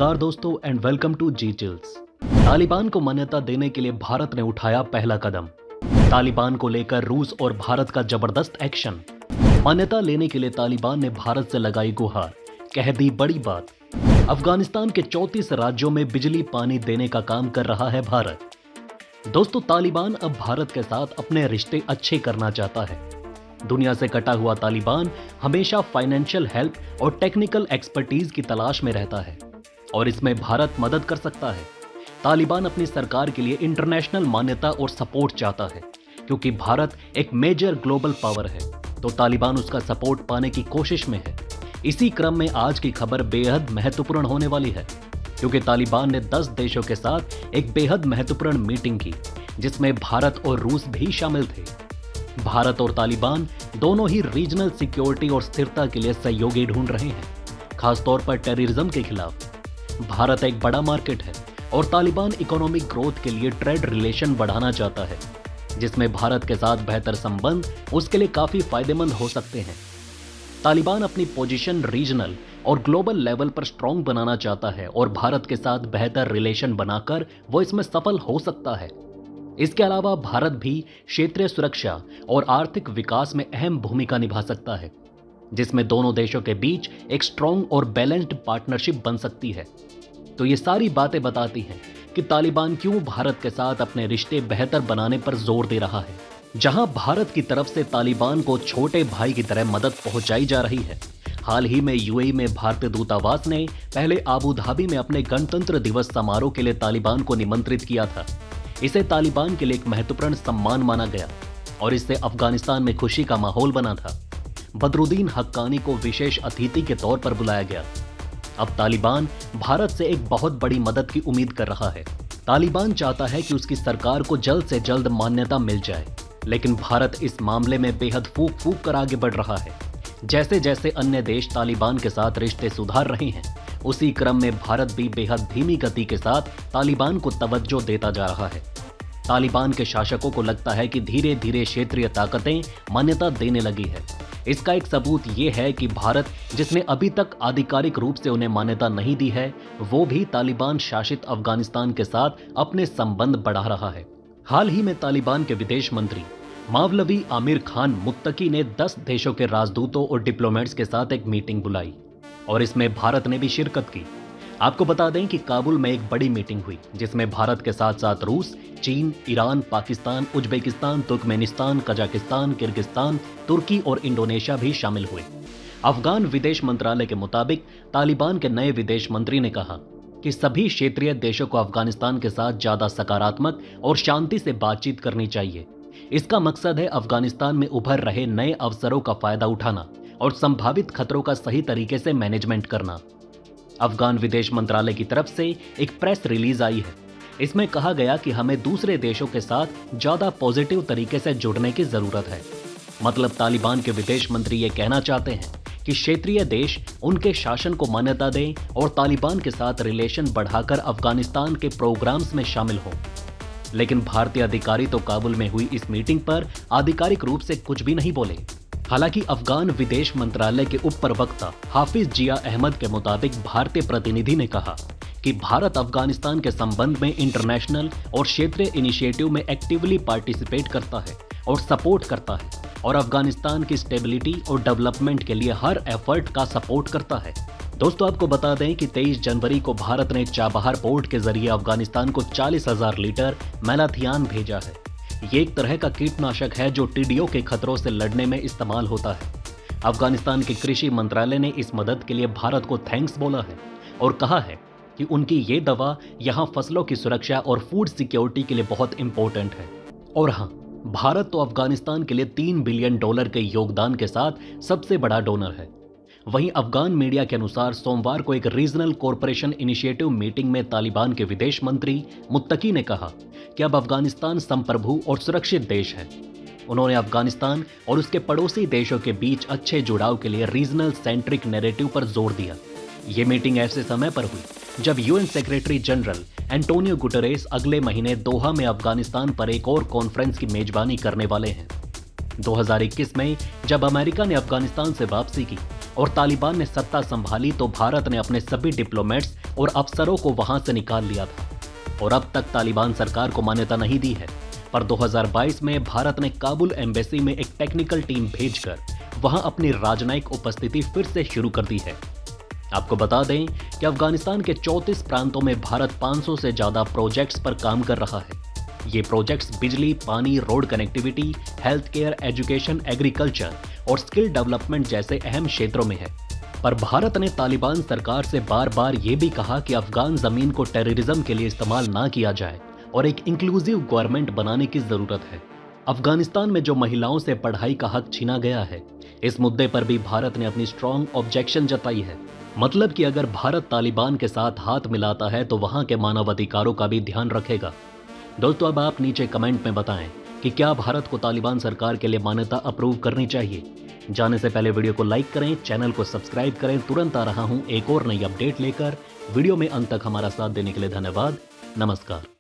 नमस्कार दोस्तों and welcome to जी चिल्स। तालिबान को मान्यता देने के लिए भारत ने उठाया पहला कदम। तालिबान को लेकर रूस और भारत का जबरदस्त एक्शन। मान्यता लेने के लिए तालिबान ने भारत से लगाई गुहार, कह दी बड़ी बात। अफगानिस्तान के 34 राज्यों में बिजली पानी देने का काम कर रहा है भारत। दोस्तों, तालिबान अब भारत के साथ अपने रिश्ते अच्छे करना चाहता है। दुनिया से कटा हुआ तालिबान हमेशा फाइनेंशियल हेल्प और टेक्निकल एक्सपर्टीज की तलाश में रहता है और इसमें भारत मदद कर सकता है। तालिबान अपनी सरकार के लिए इंटरनेशनल मान्यता और सपोर्ट चाहता है क्योंकि भारत एक मेजर ग्लोबल पावर है, तो तालिबान उसका सपोर्ट पाने की कोशिश में है। इसी क्रम में आज की खबर बेहद महत्वपूर्ण होने वाली है क्योंकि तालिबान ने 10 देशों के साथ एक बेहद महत्वपूर्ण मीटिंग की जिसमें भारत और रूस भी शामिल थे। भारत और तालिबान दोनों ही रीजनल सिक्योरिटी और स्थिरता के लिए सहयोगी ढूंढ रहे हैं, खासतौर पर टेररिज्म के खिलाफ। भारत एक बड़ा मार्केट है और तालिबान इकोनॉमिक ग्रोथ के लिए ट्रेड रिलेशन बढ़ाना चाहता है, जिसमें भारत के साथ बेहतर संबंध उसके लिए काफी फायदेमंद हो सकते हैं। तालिबान अपनी पोजीशन रीजनल और ग्लोबल लेवल पर स्ट्रांग बनाना चाहता है और भारत के साथ बेहतर रिलेशन बनाकर वो इसमें सफल हो सकता है। इसके अलावा भारत भी क्षेत्रीय सुरक्षा और आर्थिक विकास में अहम भूमिका निभा सकता है, जिसमें दोनों देशों के बीच एक स्ट्रांग और बैलेंस्ड पार्टनरशिप बन सकती है। तो ये सारी बातें बताती हैं कि तालिबान क्यों भारत के साथ अपने रिश्ते बेहतर बनाने पर जोर दे रहा है। जहां भारत की तरफ से तालिबान को छोटे भाई की तरह मदद पहुंचाई जा रही है। हाल ही में यूएई में भारतीय दूतावास ने पहले आबू धाबी में अपने गणतंत्र दिवस समारोह के लिए तालिबान को निमंत्रित किया था। इसे तालिबान के लिए एक महत्वपूर्ण सम्मान माना गया और इससे अफगानिस्तान में खुशी का माहौल बना था। बदरुद्दीन हक्कानी को विशेष अतिथि के तौर पर बुलाया गया। अब तालिबान भारत से एक बहुत बड़ी मदद की उम्मीद कर रहा है। तालिबान चाहता है कि उसकी सरकार को जल्द से जल्द मान्यता मिल जाए, लेकिन भारत इस मामले में बेहद फूक फूक कर आगे बढ़ रहा है। जैसे जैसे अन्य देश तालिबान के साथ रिश्ते सुधार रहे हैं, उसी क्रम में भारत भी बेहद धीमी गति के साथ तालिबान को तवज्जो देता जा रहा है। तालिबान के शासकों को लगता है कि धीरे धीरे क्षेत्रीय ताकतें मान्यता देने लगी है। इसका एक सबूत ये है कि भारत, जिसने अभी तक आधिकारिक रूप से उन्हें मान्यता नहीं दी है, वो भी तालिबान शासित अफगानिस्तान के साथ अपने संबंध बढ़ा रहा है। हाल ही में तालिबान के विदेश मंत्री मावलवी आमिर खान मुत्तकी ने 10 देशों के राजदूतों और डिप्लोमेट्स के साथ एक मीटिंग बुलाई और इसमें भारत ने भी शिरकत की। आपको बता दें कि काबुल में एक बड़ी मीटिंग हुई जिसमें भारत के साथ साथ रूस, चीन, Iran, Pakistan, Uzbekistan, Turkmenistan, Kazakhstan, Kyrgyzstan, तुर्की और इंडोनेशिया भी शामिल हुए। अफगान विदेश मंत्रालय के मुताबिक तालिबान के नए विदेश मंत्री ने कहा कि सभी क्षेत्रीय देशों को अफगानिस्तान के साथ ज्यादा सकारात्मक और शांति से बातचीत करनी चाहिए। इसका मकसद है अफगानिस्तान में उभर रहे नए अवसरों का फायदा उठाना और संभावित खतरों का सही तरीके से मैनेजमेंट करना। अफगान विदेश मंत्रालय की तरफ से एक प्रेस रिलीज आई है। इसमें कहा गया कि हमें दूसरे देशों के साथ ज्यादा पॉजिटिव तरीके से जुड़ने की जरूरत है। मतलब तालिबान के विदेश मंत्री ये कहना चाहते हैं कि क्षेत्रीय देश उनके शासन को मान्यता दें और तालिबान के साथ रिलेशन बढ़ाकर अफगानिस्तान के प्रोग्राम्स में शामिल हों। लेकिन भारतीय अधिकारी तो काबुल में हुई इस मीटिंग पर आधिकारिक रूप से कुछ भी नहीं बोले। हालांकि अफगान विदेश मंत्रालय के उप प्रवक्ता हाफिज जिया अहमद के मुताबिक भारतीय प्रतिनिधि ने कहा कि भारत अफगानिस्तान के संबंध में इंटरनेशनल और क्षेत्रीय इनिशिएटिव में एक्टिवली पार्टिसिपेट करता है और सपोर्ट करता है और अफगानिस्तान की स्टेबिलिटी और डेवलपमेंट के लिए हर एफर्ट का सपोर्ट करता है। दोस्तों, आपको बता दें कि 23 जनवरी को भारत ने चाबहार पोर्ट के जरिए अफगानिस्तान को 40,000 लीटर मैलाथियान भेजा है। ये एक तरह का कीटनाशक है जो टिड्डियों के खतरों से लड़ने में इस्तेमाल होता है। अफगानिस्तान के कृषि मंत्रालय ने इस मदद के लिए भारत को थैंक्स बोला है और कहा है कि उनकी ये दवा यहाँ फसलों की सुरक्षा और फूड सिक्योरिटी के लिए बहुत इंपॉर्टेंट है। और हाँ, भारत तो अफगानिस्तान के लिए $3 बिलियन के योगदान के साथ सबसे बड़ा डोनर है। वहीं अफगान मीडिया के अनुसार सोमवार को एक रीजनल कॉरपोरेशन इनिशिएटिव मीटिंग में तालिबान के विदेश मंत्री मुत्तकी ने कहा कि अब अफगानिस्तान संप्रभु और सुरक्षित देश है। उन्होंने अफगानिस्तान और उसके पड़ोसी देशों के बीच अच्छे जुड़ाव के लिए रीजनल सेंट्रिक नैरेटिव पर जोर दिया। ये मीटिंग ऐसे समय पर हुई जब UN secretary general Antonio Guterres अगले महीने दोहा में अफगानिस्तान पर एक और कॉन्फ्रेंस की मेजबानी करने वाले हैं। 2021 में जब अमेरिका ने अफगानिस्तान से वापसी की और तालिबान ने सत्ता संभाली तो भारत ने अपने सभी डिप्लोमेट्स और अफसरों को वहां से निकाल लिया था और अब तक तालिबान सरकार को मान्यता नहीं दी है। पर 2022 में भारत ने काबुल एम्बेसी में एक टेक्निकल टीम भेजकर वहां अपनी राजनयिक उपस्थिति फिर से शुरू कर दी है। आपको बता दें कि अफगानिस्तान के 34 प्रांतों में भारत 500 से ज्यादा प्रोजेक्ट्स पर काम कर रहा है। ये प्रोजेक्ट्स बिजली, पानी, road connectivity, health care, education, agriculture और स्किल डेवलपमेंट जैसे अहम क्षेत्रों में है। पर भारत ने तालिबान सरकार से बार बार ये भी कहा कि अफगान जमीन को टेररिज्म के लिए इस्तेमाल ना किया जाए और एक इंक्लूसिव गवर्नमेंट बनाने की जरूरत है। अफगानिस्तान में जो महिलाओं से पढ़ाई का हक छीना गया है, इस मुद्दे पर भी भारत ने अपनी स्ट्रॉन्ग ऑब्जेक्शन जताई है। मतलब कि अगर भारत तालिबान के साथ हाथ मिलाता है तो वहां के मानवाधिकारों का भी ध्यान रखेगा। दोस्तों, अब आप नीचे कमेंट में बताएं कि क्या भारत को तालिबान सरकार के लिए मान्यता अप्रूव करनी चाहिए। जाने से पहले वीडियो को लाइक करें, चैनल को सब्सक्राइब करें। तुरंत आ रहा हूं एक और नई अपडेट लेकर। वीडियो में अंत तक हमारा साथ देने के लिए धन्यवाद। नमस्कार।